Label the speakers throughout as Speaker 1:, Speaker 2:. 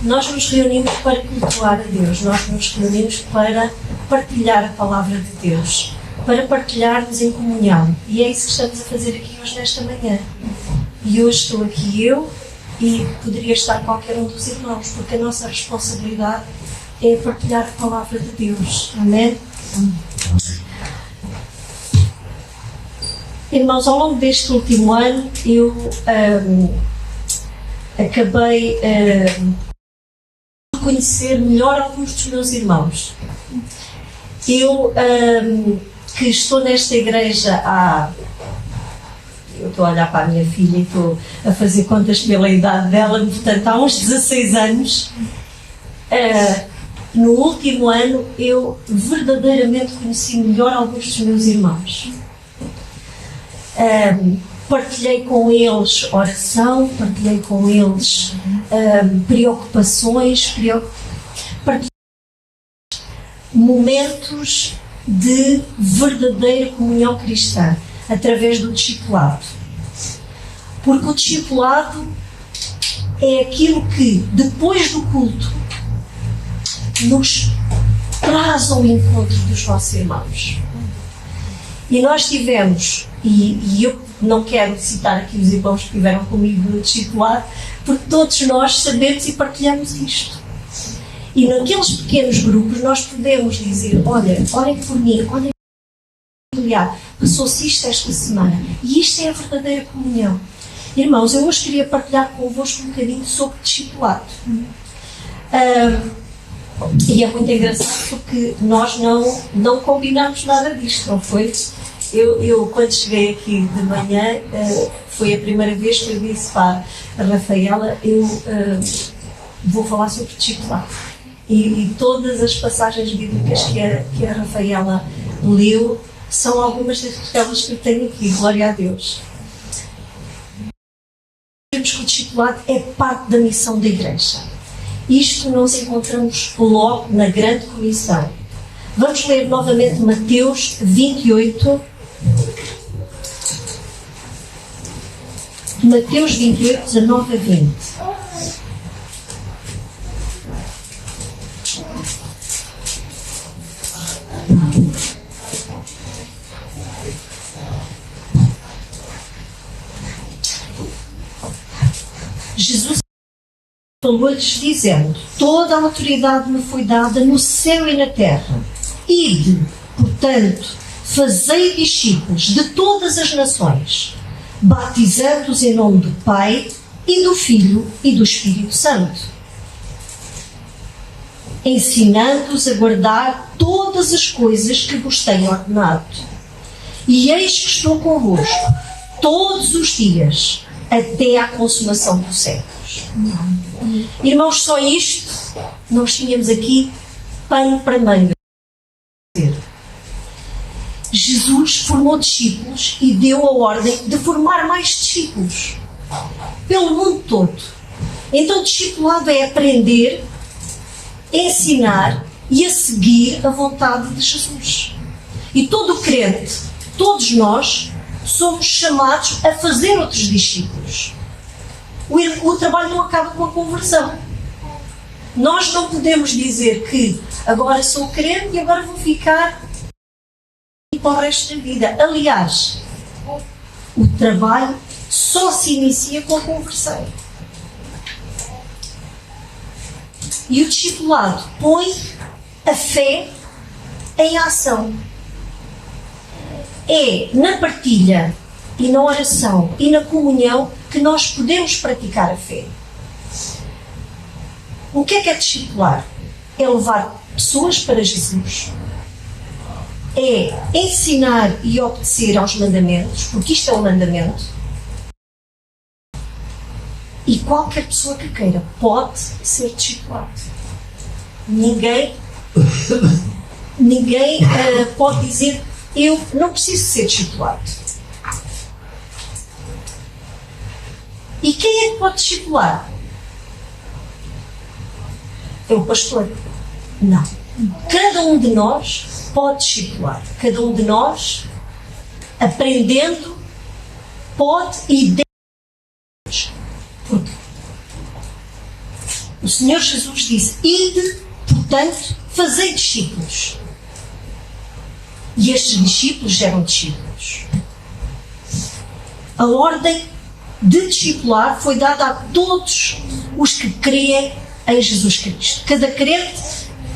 Speaker 1: Nós nos reunimos para cultuar a Deus, nós nos reunimos para partilhar a palavra de Deus, para partilharmos em comunhão. E é isso que estamos a fazer aqui hoje, nesta manhã. E hoje estou aqui eu e poderia estar qualquer um dos irmãos, porque a nossa responsabilidade é partilhar a palavra de Deus. Amém? Irmãos, ao longo deste último ano, eu acabei de conhecer melhor alguns dos meus irmãos. Eu, que estou nesta igreja eu estou a olhar para a minha filha e estou a fazer contas pela idade dela, portanto, há uns 16 anos, no último ano, eu verdadeiramente conheci melhor alguns dos meus irmãos. Partilhei com eles oração, partilhei com eles preocupações, partilhei momentos de verdadeira comunhão cristã através do discipulado. Porque o discipulado é aquilo que, depois do culto, nos traz ao encontro dos nossos irmãos. E nós tivemos, e eu não quero citar aqui os irmãos que estiveram comigo no discipulado, porque todos nós sabemos e partilhamos isto. E naqueles pequenos grupos nós podemos dizer, olha, orem por mim, olhem por mim, passou-se isto esta semana. E isto é a verdadeira comunhão. Irmãos, eu hoje queria partilhar convosco um bocadinho sobre discipulado. E é muito engraçado porque nós não combinamos nada disto, não foi? Eu quando cheguei aqui de manhã, foi a primeira vez que eu disse para a Rafaela, eu vou falar sobre discipulado. E todas as passagens bíblicas que a Rafaela leu são algumas daquelas que eu tenho aqui, glória a Deus. Sabemos que o discipulado é parte da missão da igreja. Isto nós encontramos logo na grande comissão. Vamos ler novamente Mateus 28. Mateus 28, 19 a 20. Jesus falou-lhes dizendo: toda a autoridade me foi dada no céu e na terra. Ide, portanto, fazei discípulos de todas as nações, batizando-os em nome do Pai e do Filho e do Espírito Santo, ensinando-os a guardar todas as coisas que vos tenho ordenado. E eis que estou convosco todos os dias, até à consumação dos séculos. Irmãos, só isto, nós tínhamos aqui pano para manga. Jesus formou discípulos e deu a ordem de formar mais discípulos pelo mundo todo. Então, o discipulado é aprender, ensinar e a seguir a vontade de Jesus. E todo crente, todos nós, somos chamados a fazer outros discípulos. O trabalho não acaba com a conversão. Nós não podemos dizer que agora sou crente e agora vou ficar para o resto da vida. Aliás, o trabalho só se inicia com a conversão. E o discipulado põe a fé em ação. É na partilha e na oração e na comunhão que nós podemos praticar a fé. O que é discipular? É levar pessoas para Jesus. É ensinar e obedecer aos mandamentos, porque isto é um mandamento. E qualquer pessoa que queira pode ser discipulado. Ninguém pode dizer: eu não preciso ser discipulado. E quem é que pode discipular? É o pastor? Não. Cada um de nós pode discipular. Cada um de nós, aprendendo, pode e deve. Porque O Senhor Jesus disse: ide, portanto, fazei discípulos. E estes discípulos eram discípulos. A ordem de discipular foi dada a todos os que creem em Jesus Cristo. Cada crente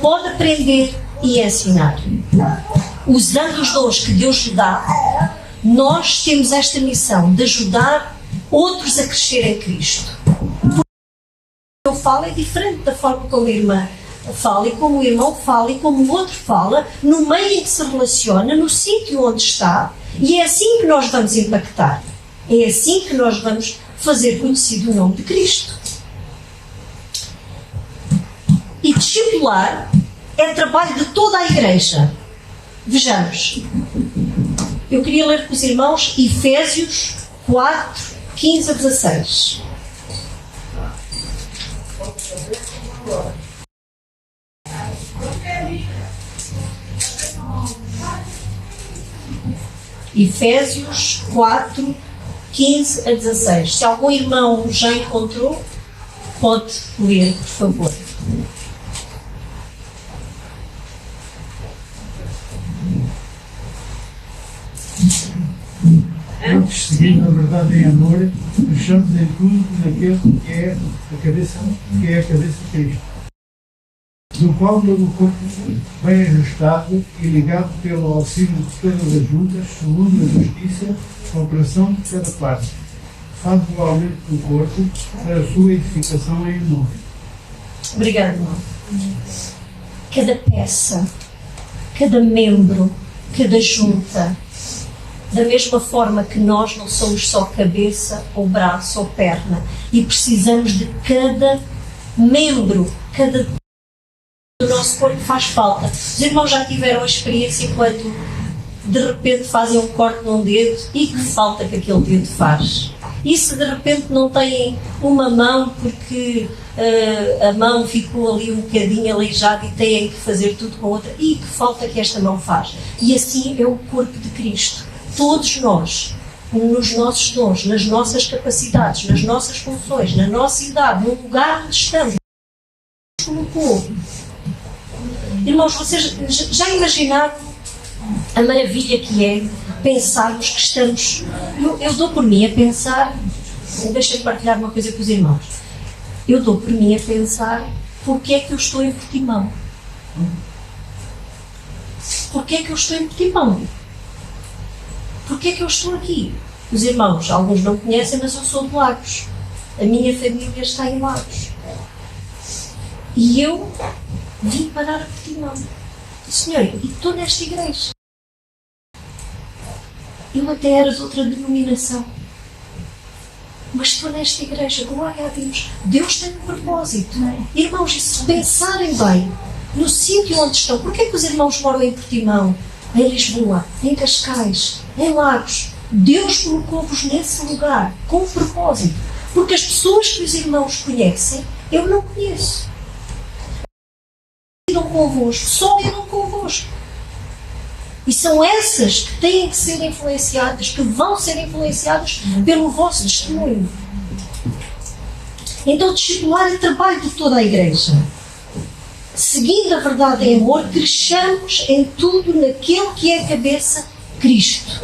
Speaker 1: pode aprender e ensinar. Usando os dons que Deus lhe dá, nós temos esta missão de ajudar outros a crescer em Cristo. Eu falo é diferente da forma como a irmã fala, e como o irmão fala, e como o outro fala, no meio em que se relaciona, no sítio onde está, e é assim que nós vamos impactar. É assim que nós vamos fazer conhecido o nome de Cristo. E discipular é trabalho de toda a Igreja. Vejamos. Eu queria ler com os irmãos Efésios 4, 15 a 16. Efésios 4, 15 a 16. Se algum irmão já encontrou, pode ler, por favor.
Speaker 2: Antes, seguindo a verdade em amor, cresçamos em tudo naquele que é a cabeça de Cristo, do qual todo o corpo, bem ajustado e ligado pelo auxílio de todas as juntas, segundo a justiça, a operação de cada parte, faz igualmente do corpo para a sua edificação em amor.
Speaker 1: Obrigado, irmão. Cada peça, cada membro, cada junta, da mesma forma que nós não somos só cabeça, ou braço, ou perna, e precisamos de cada membro, cada do nosso corpo faz falta. Os irmãos já tiveram a experiência quando de repente fazem um corte num dedo e que falta que aquele dedo faz. E se de repente não têm uma mão porque a mão ficou ali um bocadinho aleijada e têm que fazer tudo com outra, e que falta que esta mão faz. E assim é o corpo de Cristo. Todos nós, nos nossos dons, nas nossas capacidades, nas nossas funções, na nossa idade, no lugar onde estamos, como povo. Irmãos, vocês já imaginaram a maravilha que é pensarmos que estamos... Eu dou por mim a pensar... Deixa-me partilhar uma coisa com os irmãos. Eu dou por mim a pensar porque é que eu estou em Portimão. Porque é que eu estou em Portimão? Porque é que eu estou aqui? Os irmãos, alguns não conhecem, mas eu sou de Lagos. A minha família está em Lagos. E eu vim parar a Portimão. Senhor, e estou nesta igreja. Eu até era de outra denominação. Mas estou nesta igreja, glória a Deus. Deus tem um propósito. Irmãos, e se pensarem bem no sítio onde estão, porquê é que os irmãos moram em Portimão, em Lisboa, em Cascais, em Lagos? Deus colocou-vos nesse lugar com um propósito. Porque as pessoas que os irmãos conhecem, eu não conheço. Lidam convosco, só lidam convosco. E são essas que têm que ser influenciadas, que vão ser influenciadas pelo vosso testemunho. Então, discipular é trabalho de toda a Igreja. Seguindo a verdade em amor, cresçamos em tudo naquele que é a cabeça, Cristo.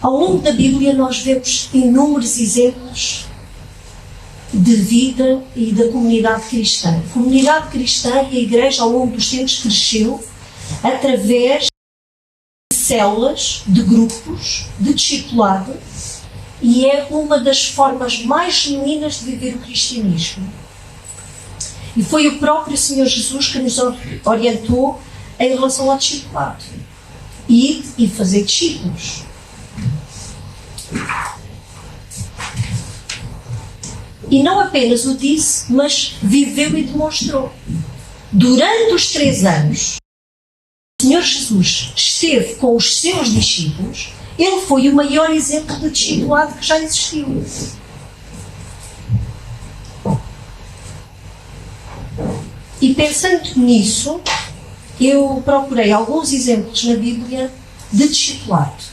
Speaker 1: Ao longo da Bíblia nós vemos inúmeros exemplos de vida e da comunidade cristã. A comunidade cristã e a Igreja ao longo dos tempos cresceu através de células, de grupos, de discipulado, e é uma das formas mais genuínas de viver o cristianismo. E foi o próprio Senhor Jesus que nos orientou em relação ao discipulado. Ir e fazer discípulos. E não apenas o disse, mas viveu e demonstrou. Durante os 3 anos, o Senhor Jesus esteve com os seus discípulos. Ele foi o maior exemplo de discipulado que já existiu. E pensando nisso, eu procurei alguns exemplos na Bíblia de discipulado.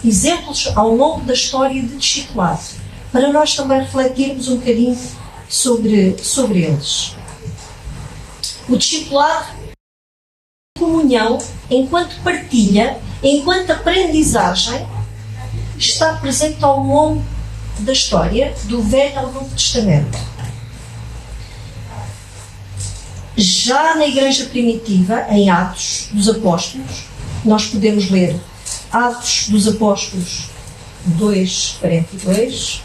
Speaker 1: Exemplos ao longo da história de discipulado. para nós também refletirmos um bocadinho sobre eles. O discipulado, comunhão, enquanto partilha, enquanto aprendizagem, está presente ao longo da história, do Velho ao Novo Testamento. Já na Igreja Primitiva, em Atos dos Apóstolos, nós podemos ler Atos dos Apóstolos 2:42.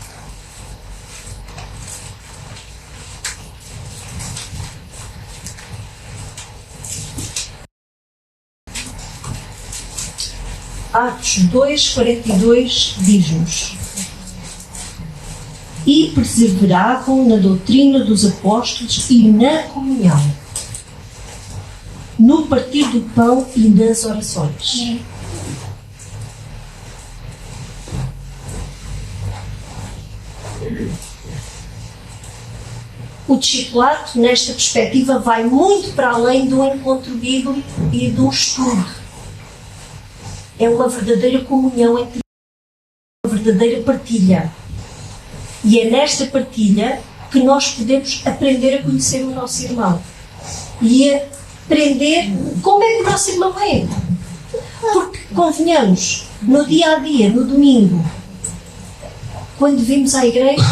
Speaker 1: Atos 2:42 diz-nos: e perseveravam na doutrina dos apóstolos e na comunhão, no partir do pão e nas orações. O discipulado, nesta perspectiva, vai muito para além do encontro bíblico e do estudo. É uma verdadeira comunhão entre uma verdadeira partilha. E é nesta partilha que nós podemos aprender a conhecer o nosso irmão. E a aprender como é que o nosso irmão é. Porque, convenhamos, no dia a dia, no domingo, quando vimos à igreja,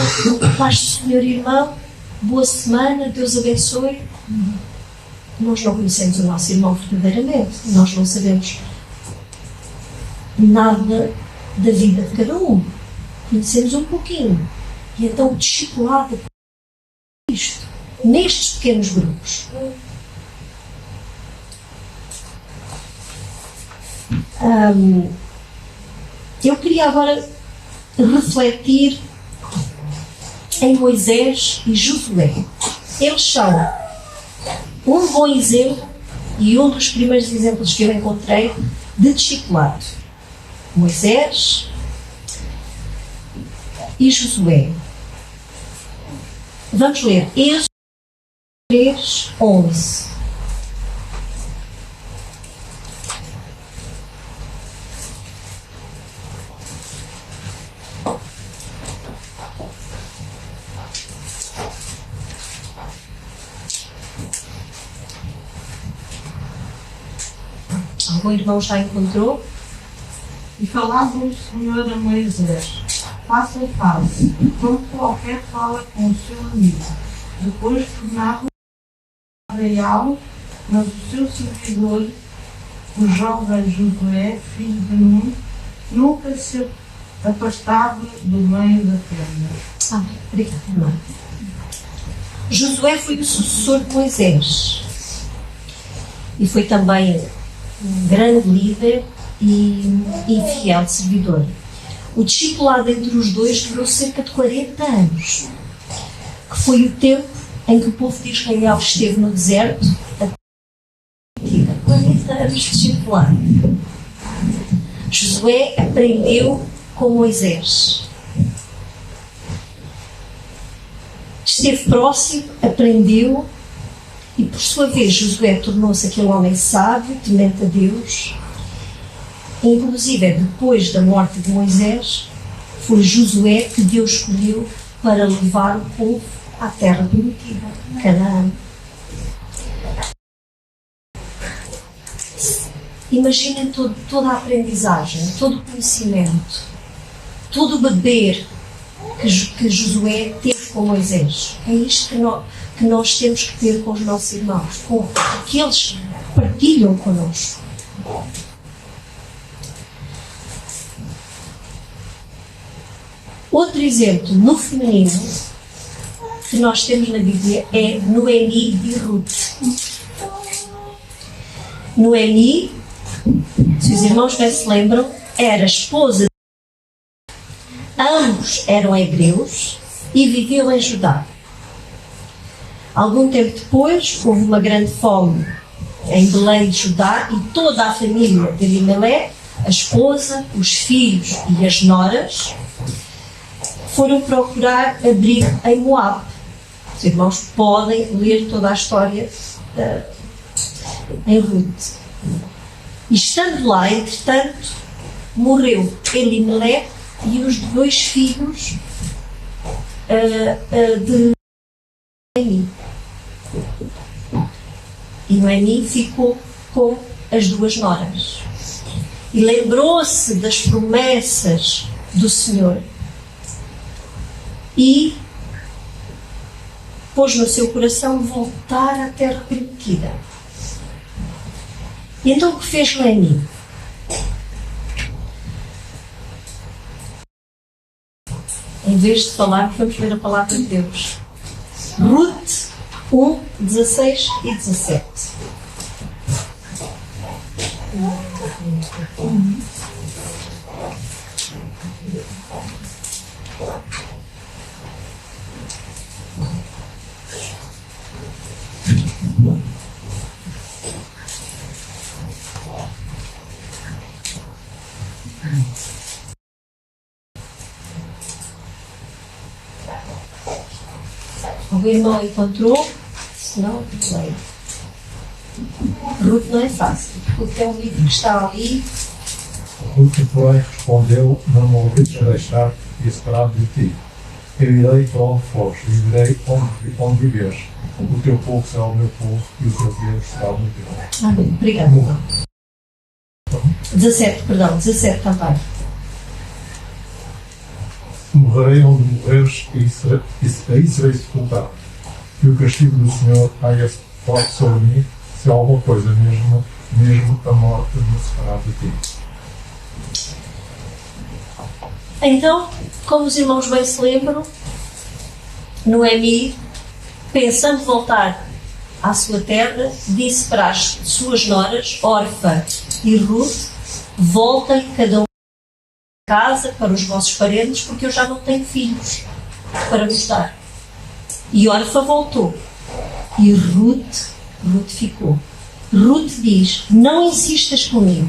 Speaker 1: paz do Senhor, irmão, boa semana, Deus abençoe, nós não conhecemos o nosso irmão verdadeiramente. Nós não sabemos nada da vida de cada um. Conhecemos um pouquinho. E então o discipulado é isto, nestes pequenos grupos. Eu queria agora refletir em Moisés e Josué. Eles são um bom exemplo e um dos primeiros exemplos que eu encontrei de discipulado. Moisés e Josué. Vamos ler Êxodo 3:11. Algum irmão já encontrou?
Speaker 3: E falava o Senhor a Moisés, face a face, como qualquer fala com o seu amigo. Depois tornava real, mas o seu servidor, o jovem Josué, filho de Nun, nunca se afastava do meio da tenda.
Speaker 1: Obrigada, irmã. Josué foi o sucessor de Moisés e foi também um grande líder e fiel servidor. O discipulado entre os dois durou cerca de 40 anos, que foi o tempo em que o povo de Israel esteve no deserto, 40 anos de discipulado. Josué aprendeu com Moisés. Esteve próximo, aprendeu, e por sua vez Josué tornou-se aquele homem sábio, temente a Deus. Inclusive, depois da morte de Moisés, foi Josué que Deus escolheu para levar o povo à terra prometida, Canaã. Imaginem toda a aprendizagem, todo o conhecimento, todo o beber que Josué teve com Moisés. É isto que nós temos que ter com os nossos irmãos, com aqueles que partilham connosco. Outro exemplo no feminino que nós temos na Bíblia é Noemi e Ruth. Noemi, se os irmãos bem se lembram, era esposa de... Ambos eram hebreus e viviam em Judá. Algum tempo depois, houve uma grande fome em Belém de Judá e toda a família de Elimelé, a esposa, os filhos e as noras, foram procurar abrigo em Moab. Os irmãos podem ler toda a história em Ruth. E estando lá, entretanto, morreu Elimelé e os 2 filhos de Noemi. E Noemi ficou com as duas noras. E lembrou-se das promessas do Senhor. E pôs no seu coração voltar à terra prometida. E então o que fez Noemi? Em vez de falar, vamos ver a palavra de Deus. Ruth 1, 16 e 17. O irmão encontrou, senão leio. Ruth não é fácil, porque é um livro que está ali.
Speaker 4: Ruth, porém, respondeu: não me ouvides deixar e esperar de ti. Eu irei para onde fores e virei onde viveres. O teu povo será o meu povo e o teu Deus será o meu Deus.
Speaker 1: Amém. Obrigada. 17 também.
Speaker 4: Morrerei onde morreres e aí serei sepultado. E o castigo do Senhor haja forte sobre mim, se alguma coisa, mesmo a morte, me separar de ti.
Speaker 1: Então, como os irmãos bem se lembram, Noemi, pensando voltar à sua terra, disse para as suas noras, Orfa e Ruth: voltem cada um casa para os vossos parentes, porque eu já não tenho filhos para vos dar. E Orfa voltou. E Ruth ficou. Ruth diz: não insistas comigo.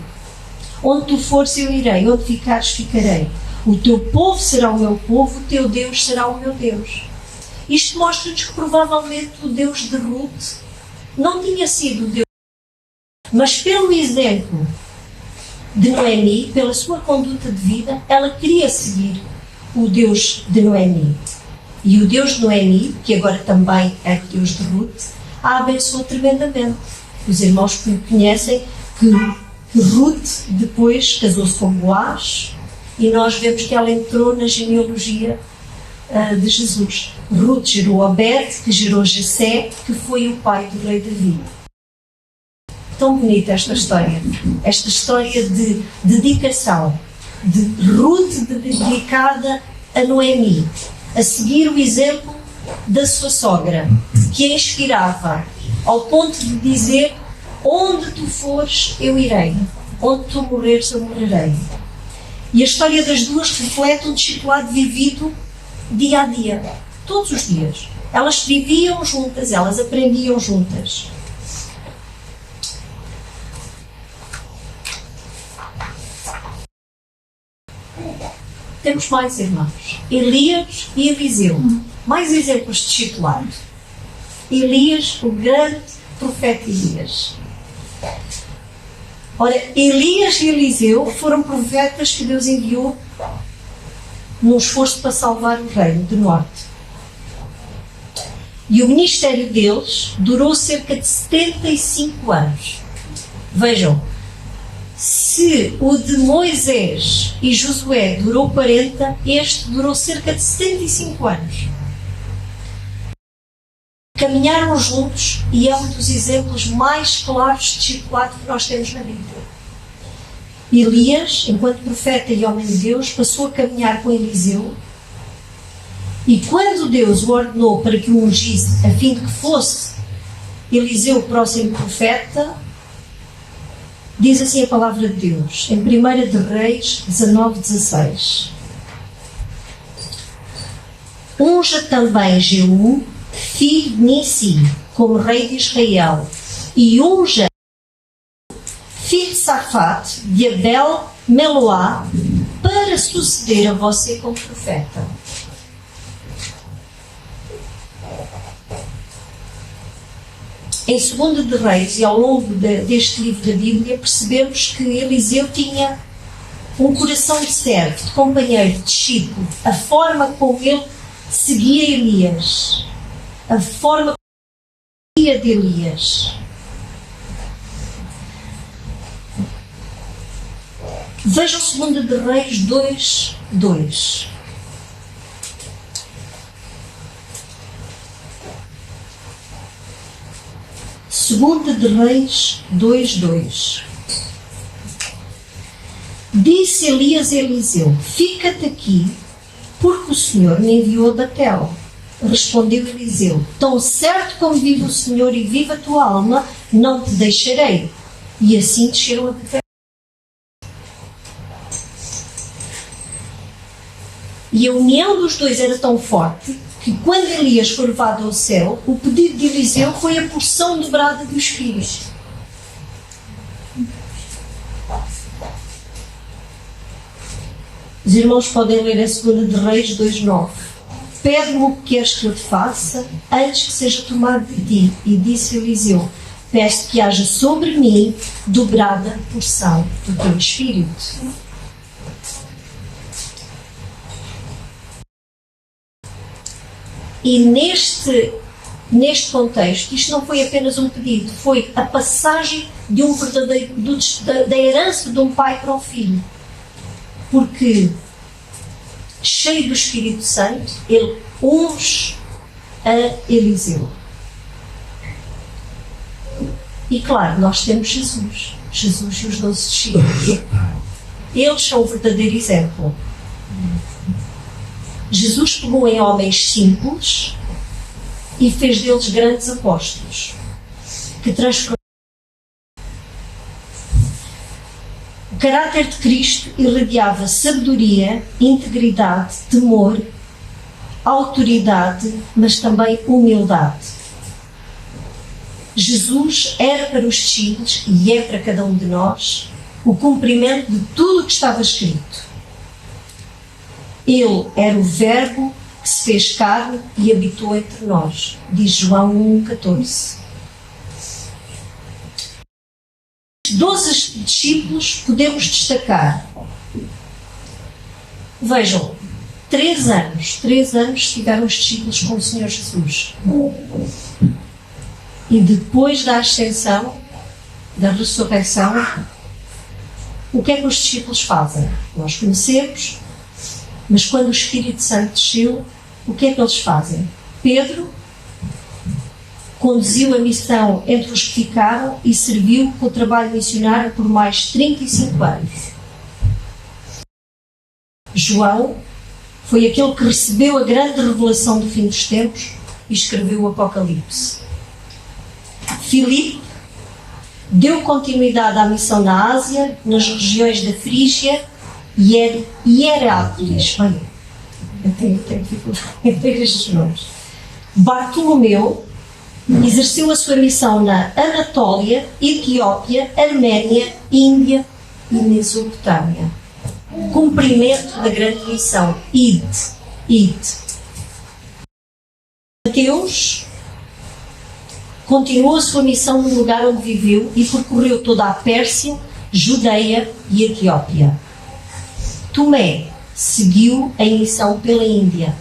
Speaker 1: Onde tu fores eu irei, onde ficares ficarei. O teu povo será o meu povo, o teu Deus será o meu Deus. Isto mostra-nos que provavelmente o Deus de Ruth não tinha sido o Deus, mas pelo exemplo de Noemi, pela sua conduta de vida, ela queria seguir o Deus de Noemi. E o Deus de Noemi, que agora também é o Deus de Ruth, a abençoou tremendamente. Os irmãos conhecem que Ruth depois casou-se com Boaz, e nós vemos que ela entrou na genealogia de Jesus. Ruth gerou Obed, que gerou Jessé, que foi o pai do rei Davi. Tão bonita esta história de dedicação, de Ruth dedicada a Noemi, a seguir o exemplo da sua sogra, que a inspirava, ao ponto de dizer: onde tu fores, eu irei, onde tu morreres, eu morrerei. E a história das duas reflete um discipulado vivido dia a dia, todos os dias. Elas viviam juntas, elas aprendiam juntas. Temos mais irmãos, Elias e Eliseu, mais exemplos de discipulado. Elias, o grande profeta Elias. Ora, Elias e Eliseu foram profetas que Deus enviou num esforço para salvar o reino do norte. E o ministério deles durou cerca de 75 anos. Vejam, se o de Moisés e Josué durou 40, este durou cerca de 75 anos. Caminharam juntos e é um dos exemplos mais claros de discipulado que nós temos na Bíblia. Elias, enquanto profeta e homem de Deus, passou a caminhar com Eliseu, e quando Deus o ordenou para que o ungisse, a fim de que fosse Eliseu o próximo profeta, diz assim a palavra de Deus, em 1 de Reis 19:16. Unja também Jeú, filho de Nissi, como rei de Israel, e unja filho de Safate, de Abel Meloá, para suceder a você como profeta. Em 2 de Reis, e ao longo deste livro da Bíblia, percebemos que Eliseu tinha um coração de servo, de companheiro, de discípulo. A forma como ele seguia Elias, a forma de Elias. Vejam 2 de Reis 2:2. Segunda de Reis 2:2. Disse Elias a Eliseu: fica-te aqui, porque o Senhor me enviou a Betel. Respondeu Eliseu: tão certo como vive o Senhor e vive a tua alma, não te deixarei. E assim desceram a Betel. E a união dos dois era tão forte que, quando Elias foi levado ao céu, o pedido de Eliseu foi a porção dobrada do Espírito. Os irmãos podem ler a 2 de Reis 2:9. Pede-me o que queres que eu te faça, antes que seja tomado de ti. E disse Eliseu: peço que haja sobre mim dobrada porção do teu Espírito. E neste contexto, isto não foi apenas um pedido, foi a passagem de um verdadeiro, da herança de um pai para um filho. Porque, cheio do Espírito Santo, ele unge a Eliseu. E claro, nós temos Jesus e os 12 discípulos. Eles são o verdadeiro exemplo. Jesus pegou em homens simples e fez deles grandes apóstolos, que transformaram. O caráter de Cristo irradiava sabedoria, integridade, temor, autoridade, mas também humildade. Jesus era para os discípulos e é para cada um de nós o cumprimento de tudo o que estava escrito. Ele era o Verbo que se fez carne e habitou entre nós, diz João 1,14. Os 12 discípulos podemos destacar. Vejam, 3 anos estiveram os discípulos com o Senhor Jesus. E depois da ascensão, da ressurreição, o que é que os discípulos fazem? Nós conhecemos. Mas quando o Espírito Santo desceu, o que é que eles fazem? Pedro conduziu a missão entre os que ficaram e serviu com o trabalho missionário por mais 35 anos. João foi aquele que recebeu a grande revelação do fim dos tempos e escreveu o Apocalipse. Filipe deu continuidade à missão na Ásia, nas regiões da Frígia e Herápolis. Olha, eu tenho dificuldade em ter estes nomes. Bartolomeu exerceu a sua missão na Anatólia, Etiópia, Arménia, Índia e Mesopotâmia. Cumprimento da grande missão. Ide. Mateus continuou a sua missão no lugar onde viveu e percorreu toda a Pérsia, Judeia e Etiópia. Tomé seguiu a missão pela Índia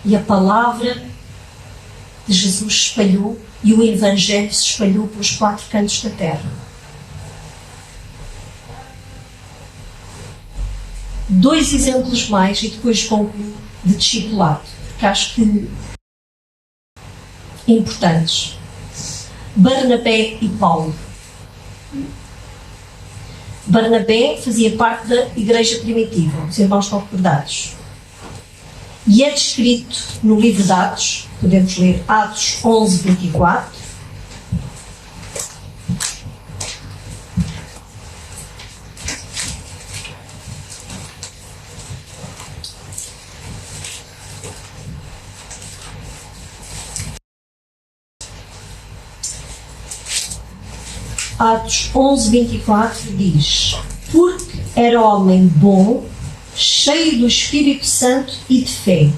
Speaker 1: e a palavra de Jesus se espalhou e o Evangelho se espalhou pelos 4 cantos da terra. 2 exemplos mais e depois concluo de discipulado, porque acho que importantes. Barnabé e Paulo. Barnabé fazia parte da igreja primitiva, os irmãos estão recordados. E é descrito no livro de Atos, podemos ler Atos 11:24. Atos 11:24 diz: porque era homem bom, cheio do Espírito Santo e de fé,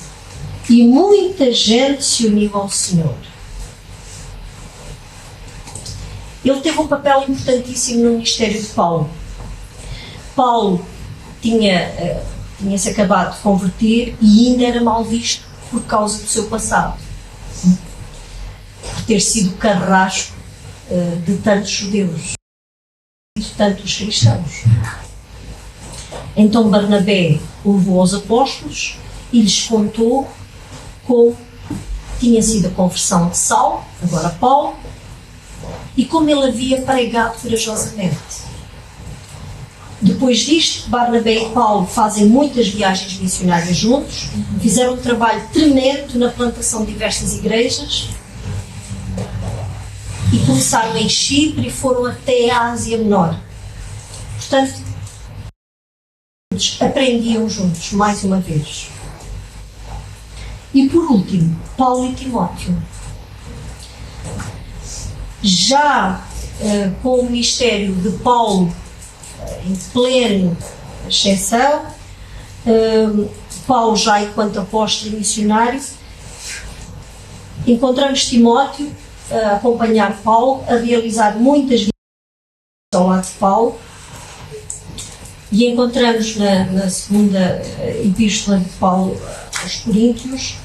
Speaker 1: e muita gente se uniu ao Senhor. Ele teve um papel importantíssimo no ministério de Paulo. Paulo tinha-se acabado de converter e ainda era mal visto por causa do seu passado, por ter sido carrasco de tantos judeus e de tantos cristãos. Então Barnabé o levou aos apóstolos e lhes contou como tinha sido a conversão de Saulo, agora Paulo, e como ele havia pregado corajosamente. Depois disto, Barnabé e Paulo fazem muitas viagens missionárias juntos, fizeram um trabalho tremendo na plantação de diversas igrejas e começaram em Chipre e foram até a Ásia Menor. Portanto, aprendiam juntos, mais uma vez. E por último, Paulo e Timóteo. Já com o ministério de Paulo em plena ascensão, Paulo já enquanto apóstolo e missionário, encontramos Timóteo a acompanhar Paulo, a realizar muitas viagens ao lado de Paulo, e encontramos na segunda epístola de Paulo aos Coríntios,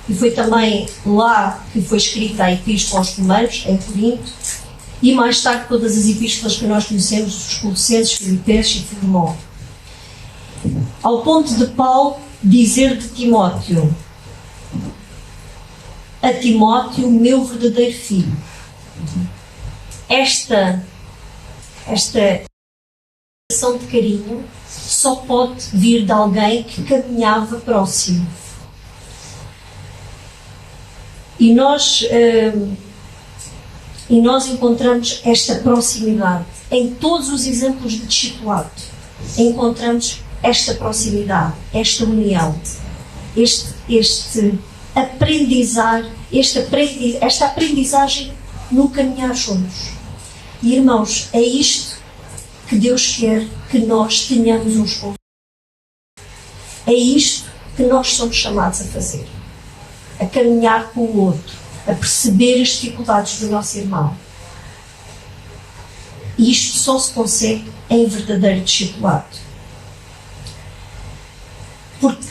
Speaker 1: e foi também lá que foi escrita a epístola aos Romanos, em Corinto, e mais tarde todas as epístolas que nós conhecemos, os Colossenses, Filipenses e Filemão. Ao ponto de Paulo dizer de Timóteo: a Timóteo, meu verdadeiro filho. Esta expressão de carinho só pode vir de alguém que caminhava próximo. E nós encontramos esta proximidade. Em todos os exemplos de discipulado, encontramos esta proximidade, esta união, esta aprendizagem no caminhar juntos. E, irmãos, é isto que Deus quer que nós tenhamos uns com os outros. É isto que nós somos chamados a fazer. A caminhar com o outro, a perceber as dificuldades do nosso irmão. E isto só se consegue em verdadeiro discipulado. Porque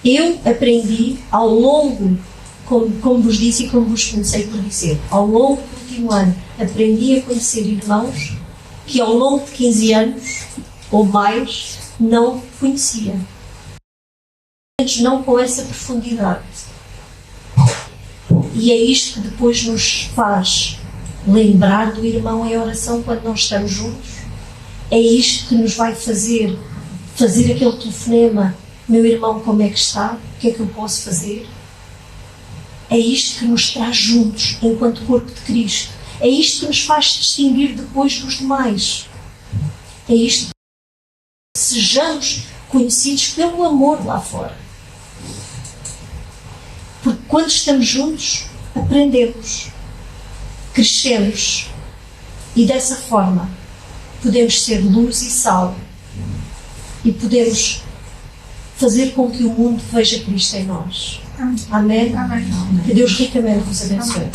Speaker 1: eu aprendi ao longo, como vos disse e como vos comecei por dizer, ao longo do último ano, aprendi a conhecer irmãos que ao longo de 15 anos ou mais não conhecia. Não com essa profundidade. E é isto que depois nos faz lembrar do irmão em oração quando nós estamos juntos. É isto que nos vai fazer aquele telefonema: meu irmão, como é que está? O que é que eu posso fazer? É isto que nos traz juntos enquanto corpo de Cristo. É isto que nos faz distinguir depois dos demais. É isto que sejamos conhecidos pelo amor lá fora. Porque quando estamos juntos, aprendemos, crescemos e dessa forma podemos ser luz e sal e podemos fazer com que o mundo veja Cristo em nós. Amém? Amém. Que Deus ricamente vos abençoe.